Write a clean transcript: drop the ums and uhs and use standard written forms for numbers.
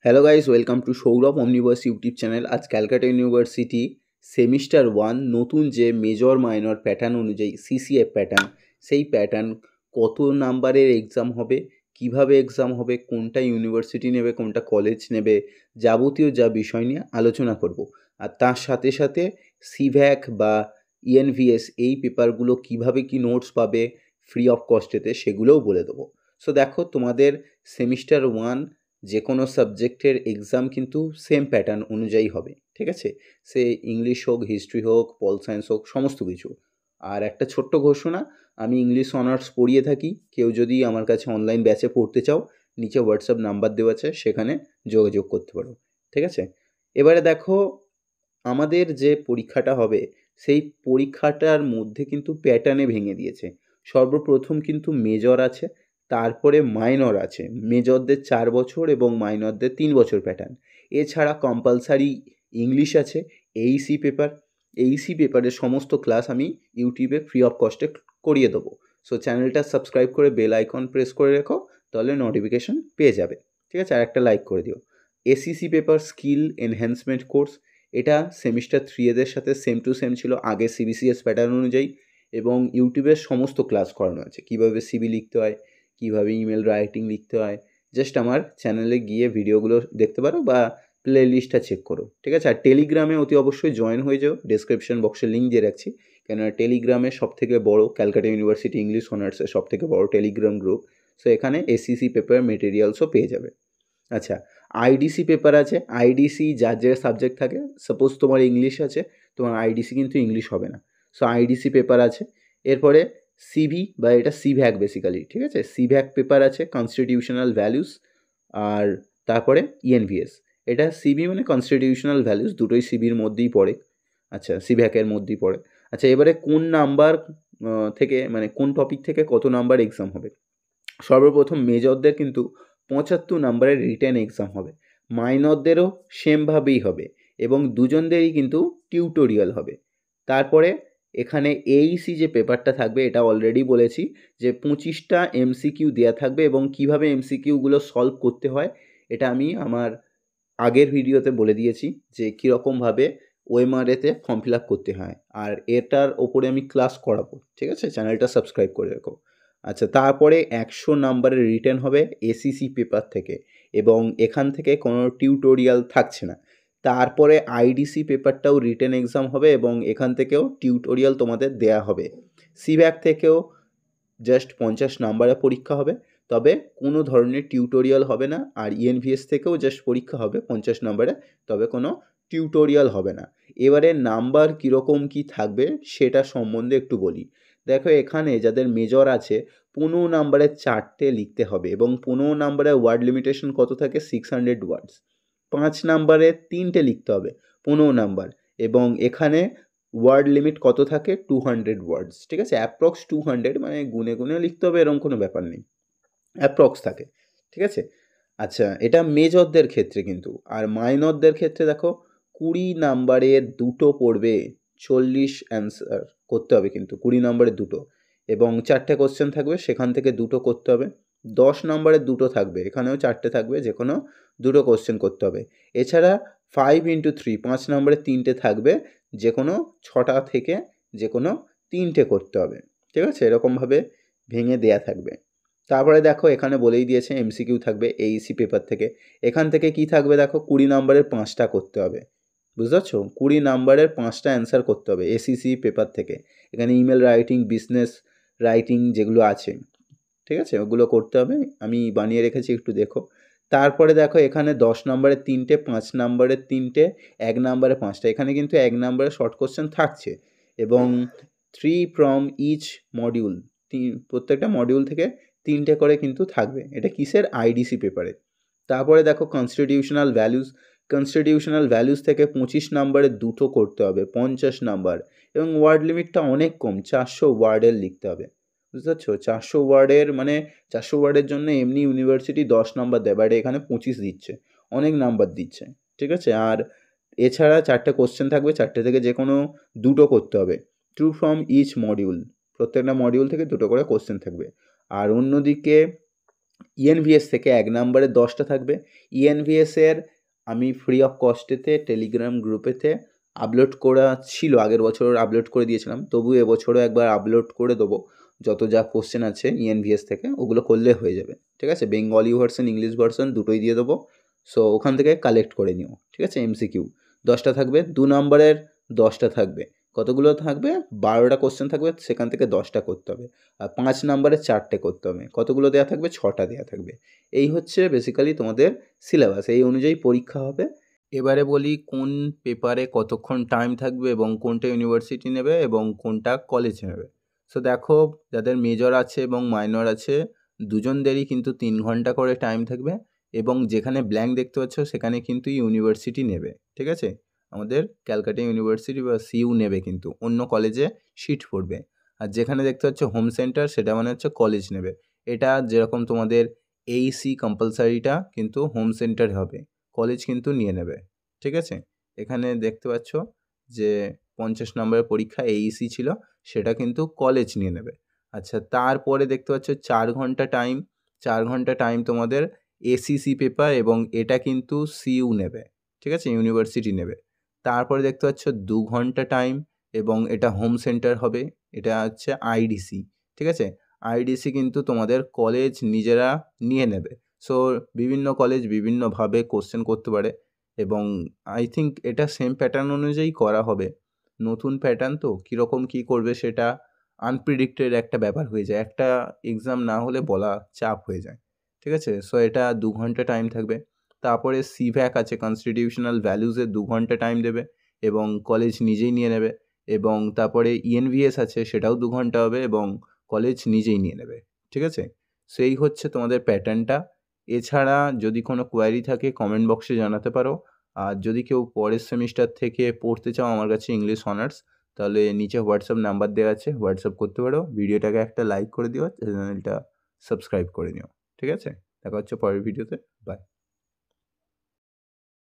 Hello guys, welcome to Sourav omniverse YouTube channel. আজ Calcutta university semester 1 নতুন যে মেজর মাইনর প্যাটার্ন অনুযায়ী সিসিএফ প্যাটার্ন, সেই প্যাটার্ন কত নাম্বারের এক্সাম হবে, কিভাবে এক্সাম হবে, কোনটা ইউনিভার্সিটি নেবে, কোনটা কলেজ নেবে, যাবতীয় যা বিষয় নিয়ে আলোচনা করব। আর তার সাথে সাথে সিভ্যাক বা ইএনভিএস এই পেপারগুলো কিভাবে কি নোটস পাবে ফ্রি অফ কস্টেতে, সেগুলোও বলে দেবো। সো দেখো, তোমাদের সেমিস্টার 1 যে কোনো সাবজেক্টের এক্সাম কিন্তু সেম প্যাটার্ন অনুযায়ী হবে, ঠিক আছে? সে ইংলিশ হোক, হিস্ট্রি হোক, পল সায়েন্স হোক, সমস্ত কিছু। আর একটা ছোট্ট ঘোষণা, আমি ইংলিশ অনার্স পড়িয়ে থাকি। কেউ যদি আমার কাছে অনলাইন ব্যাচে পড়তে চাও, নিচে হোয়াটসঅ্যাপ নাম্বার দেওয়া আছে, সেখানে যোগাযোগ করতে পারো, ঠিক আছে? এবারে দেখো, আমাদের যে পরীক্ষাটা হবে সেই পরীক্ষাটার মধ্যে কিন্তু প্যাটার্নে ভেঙে দিয়েছে। সর্বপ্রথম কিন্তু মেজর আছে, তারপরে মাইনর আছে। মেজরদের 4 বছর এবং মাইনরদের 3 বছর প্যাটার্ন। এছাড়া কম্পালসারি ইংলিশ আছে, এইসি পেপার। এইসি পেপারের সমস্ত ক্লাস আমি ইউটিউবে ফ্রি অফ কস্টে করিয়ে দেবো। সো চ্যানেলটা সাবস্ক্রাইব করে বেল আইকন প্রেস করে রেখো, তাহলে নোটিফিকেশন পেয়ে যাবে, ঠিক আছে? আর একটা লাইক করে দিও। SEC paper skill enhancement course, এটা সেমিস্টার 3 এদের সাথে সেম টু সেম ছিল আগে সিবিসিএস প্যাটার্ন অনুযায়ী, এবং ইউটিউবের সমস্ত ক্লাস করানো আছে। কীভাবে সিবি লিখতে হয়, কীভাবে ইমেল রাইটিং লিখতে হয়, জাস্ট আমার চ্যানেলে গিয়ে ভিডিওগুলো দেখতে পারো বা প্লে লিস্টটা চেক করো, ঠিক আছে? আর টেলিগ্রামে অতি অবশ্যই জয়েন হয়ে যাও, ডেসক্রিপশন বক্সে লিঙ্ক দিয়ে রাখছি। কেননা টেলিগ্রামে সবথেকে বড় ক্যালকাটা ইউনিভার্সিটি ইংলিশ অনার্সের সবথেকে বড় টেলিগ্রাম গ্রুপ। সো এখানে এসিসি পেপার মেটেরিয়ালসও পেয়ে যাবে। আচ্ছা, আইডিসি পেপার আছে। আইডিসি যার যে সাবজেক্ট থাকে, সাপোজ তোমার ইংলিশ আছে, তোমার আইডিসি কিন্তু ইংলিশ হবে না। সো আইডিসি পেপার আছে। এরপরে সিভি বা এটা সিভ্যাক বেসিক্যালি, ঠিক আছে? সিভ্যাক পেপার আছে, কনস্টিটিউশনাল ভ্যালুস। আর তারপরে ইএনভিএস। এটা সিবি মানে কনস্টিটিউশনাল ভ্যালুস, দুটোই সিবির মধ্যেই পড়ে। আচ্ছা, সিভ্যাকের মধ্যেই পড়ে। আচ্ছা, এবারে কোন নাম্বার থেকে, মানে কোন টপিক থেকে কত নাম্বার এক্সাম হবে? সর্বপ্রথম মেজরদের কিন্তু 75 নাম্বারের রিটেন এক্সাম হবে। মাইনরদেরও সেমভাবেই হবে, এবং দুজনদেরই কিন্তু টিউটোরিয়াল হবে। তারপরে এখানে এইসি যে পেপারটা থাকবে, এটা অলরেডি বলেছি যে 25টা এমসিকিউ দেওয়া থাকবে, এবং কিভাবে এমসিকিউগুলো সলভ করতে হয় এটা আমি আমার আগের ভিডিওতে বলে দিয়েছি যে কীরকমভাবে ওএমআরএতে ফর্ম ফিল আপ করতে হয়। আর এটার ওপরে আমি ক্লাস করাবো, ঠিক আছে? চ্যানেলটা সাবস্ক্রাইব করে রেখো। আচ্ছা, তারপরে 100 নাম্বারের রিটেন হবে এসিসি পেপার থেকে, এবং এখান থেকে কোনো টিউটোরিয়াল থাকছে না। তারপরে আইডিসি পেপারটাও রিটেন এক্সাম হবে, এবং এখান থেকেও টিউটোরিয়াল তোমাদের দেয়া হবে। সিভ্যাক থেকেও জাস্ট 50 নাম্বারের পরীক্ষা হবে, তবে কোনো ধরনের টিউটোরিয়াল হবে না। আর ইএনভিএস থেকেও জাস্ট পরীক্ষা হবে 50 নাম্বারে, তবে কোনো টিউটোরিয়াল হবে না। এবারে নাম্বার কীরকম কী থাকবে সেটা সম্বন্ধে একটু বলি। দেখো, এখানে যাদের মেজর আছে 15 নাম্বারের 4টে লিখতে হবে, এবং 15 নাম্বারের ওয়ার্ড লিমিটেশন কত থাকে? 600 ওয়ার্ডস। 5 নাম্বারে 3টে লিখতে হবে, 15 নাম্বার, এবং এখানে ওয়ার্ড লিমিট কত থাকে? 200 ওয়ার্ডস, ঠিক আছে? অ্যাপ্রক্স 200, মানে গুনে গুনে লিখতে হবে এরকম কোনো ব্যাপার নেই, অ্যাপ্রক্স থাকে, ঠিক আছে? আচ্ছা, এটা মেজরদের ক্ষেত্রে কিন্তু। আর মাইনরদের ক্ষেত্রে দেখো, 20 নাম্বারে দুটো পড়বে, 40 অ্যান্সার করতে হবে কিন্তু 20 নাম্বারে দুটো, এবং 4টে কোশ্চেন থাকবে, সেখান থেকে দুটো করতে হবে। 10 নাম্বারের দুটো থাকবে, এখানেও 4টে থাকবে, যে কোনো দুটো কোশ্চেন করতে হবে। এছাড়া 5x3 5 নাম্বারে 3টে থাকবে, যে কোনো 6টা থেকে যে কোনো 3টে করতে হবে, ঠিক আছে? এরকমভাবে ভেঙে দেয়া থাকবে। তারপরে দেখো, এখানে বলেই দিয়েছে এমসিকিউ থাকবে এইসি পেপার থেকে। এখান থেকে কি থাকবে দেখো, 20 নাম্বারের 5টা করতে হবে, বুঝতে পারছো? 20 নাম্বারের 5টা অ্যান্সার করতে হবে এসিসি পেপার থেকে। এখানে ইমেল রাইটিং, বিজনেস রাইটিং যেগুলো আছে, ঠিক আছে, ওগুলো করতে হবে। আমি বানিয়ে রেখেছি, একটু দেখো। তারপরে দেখো, এখানে 10 নাম্বারের 3টে, 5 নাম্বারের 3টে, 1 নাম্বারে 5টা। এখানে কিন্তু 1 নাম্বারে শর্ট কোশ্চেন থাকছে, এবং 3 ফ্রম ইচ মডিউল, প্রত্যেকটা মডিউল থেকে 3টে করে কিন্তু থাকবে। এটা কিসের? আইডিসি পেপারে। তারপরে দেখো, কনস্টিটিউশনাল ভ্যালুস। কনস্টিটিউশনাল ভ্যালুস থেকে 25 নাম্বারে দুটো করতে হবে, 50 নাম্বার, এবং ওয়ার্ড লিমিটটা অনেক কম, 400 ওয়ার্ডের লিখতে হবে, বুঝতে পারছো? 400 ওয়ার্ডের, মানে 400 ওয়ার্ডের জন্য এমনি ইউনিভার্সিটি 10 নাম্বার দেয়, বাট এখানে 25 দিচ্ছে, অনেক নাম্বার দিচ্ছে, ঠিক আছে? আর এছাড়া 4টে কোশ্চেন থাকবে, 4টে থেকে যে কোনো দুটো করতে হবে। ট্রু ফ্রম ইচ মডিউল, প্রত্যেকটা মডিউল থেকে দুটো করে কোশ্চেন থাকবে। আর অন্যদিকে ইএনভিএস থেকে 1 নম্বরে 10টা থাকবে। ইএনভিএসের আমি ফ্রি অফ কস্টেতে টেলিগ্রাম গ্রুপেতে আপলোড করা ছিল, আগের বছর আপলোড করে দিয়েছিলাম, তবু এবছরও একবার আপলোড করে দেবো। যত যা কোশ্চেন আছে ইএনভিএস থেকে ওগুলো করলে হয়ে যাবে, ঠিক আছে? বেঙ্গলি ভার্সন, ইংলিশ ভার্সন দুটোই দিয়ে দেবো। সো ওখান থেকে কালেক্ট করে নিও, ঠিক আছে? এমসিকিউ 10টা থাকবে। 2 নম্বরের 10টা থাকবে। কতগুলো থাকবে? 12টা কোশ্চেন থাকবে, সেখান থেকে 10টা করতে হবে। আর 5 নম্বরে 4টে করতে হবে। কতগুলো দেওয়া থাকবে? 6টা দেওয়া থাকবে। এই হচ্ছে বেসিক্যালি তোমাদের সিলেবাস, এই অনুযায়ী পরীক্ষা হবে। এবারে বলি কোন পেপারে কতক্ষণ টাইম থাকবে এবং কোনটা ইউনিভার্সিটি নেবে এবং কোনটা কলেজ নেবে। সো দেখো, যাদের মেজর আছে এবং মাইনর আছে দুজনদেরই কিন্তু 3 ঘন্টা করে টাইম থাকবে, এবং যেখানে ব্ল্যাঙ্ক দেখতে পাচ্ছ সেখানে কিন্তু ইউনিভার্সিটি নেবে, ঠিক আছে? আমাদের ক্যালকাটা ইউনিভার্সিটি বা সিইউ নেবে, কিন্তু অন্য কলেজে সিট পড়বে। আর যেখানে দেখতে পাচ্ছ হোম সেন্টার সেটা মানে হচ্ছে কলেজ নেবে। এটা যেরকম তোমাদের এইসি কম্পালসারিটা কিন্তু হোম সেন্টার হবে, কলেজ কিন্তু নিয়ে নেবে, ঠিক আছে? এখানে দেখতে পাচ্ছ যে 50 নম্বরের পরীক্ষা এইসি ছিল, সেটা কিন্তু কলেজ নিয়ে নেবে। আচ্ছা, তারপরে দেখতে পাচ্ছ 4 ঘন্টা টাইম, 4 ঘন্টা টাইম তোমাদের এসিসি পেপার, এবং এটা কিন্তু সিইউ নেবে, ঠিক আছে? ইউনিভার্সিটি নেবে। তারপরে দেখতে পাচ্ছ 2 ঘন্টা টাইম, এবং এটা হোম সেন্টার হবে, এটা হচ্ছে আইডিসি, ঠিক আছে? আইডিসি কিন্তু তোমাদের কলেজ নিজেরা নিয়ে নেবে। সো বিভিন্ন কলেজ বিভিন্নভাবে কোশ্চেন করতে পারে, এবং আই থিঙ্ক এটা সেম প্যাটার্ন অনুযায়ী করা হবে। নতুন প্যাটার্ন তো কীরকম কী করবে সেটা আনপ্রিডিক্টেড একটা ব্যাপার হয়ে যায়, একটা এক্সাম না হলে বলা চাপ হয়ে যায়, ঠিক আছে? সো এটা 2 ঘন্টা টাইম থাকবে। তারপরে সিভ্যাক আছে, কনস্টিটিউশনাল ভ্যালুজের 2 ঘন্টা টাইম দেবে, এবং কলেজ নিজেই নিয়ে নেবে। এবং তারপরে ইএনভিএস আছে, সেটাও 2 ঘন্টা হবে এবং কলেজ নিজেই নিয়ে নেবে, ঠিক আছে? সেই হচ্ছে তোমাদের প্যাটার্নটা। এছাড়া যদি কোনো কোয়ারি থাকে কমেন্ট বক্সে জানাতে পারো। আর যদি কেউ পরের সেমিস্টার থেকে পড়তে চাও আমার কাছে ইংলিশ অনার্স, তাহলে নিচে হোয়াটসঅ্যাপ নাম্বার দেওয়া আছে, হোয়াটসঅ্যাপ করতে পারো। ভিডিওটাকে একটা লাইক করে দিও, চ্যানেলটা সাবস্ক্রাইব করে নিও, ঠিক আছে? দেখা হচ্ছে পরের ভিডিওতে। বাই।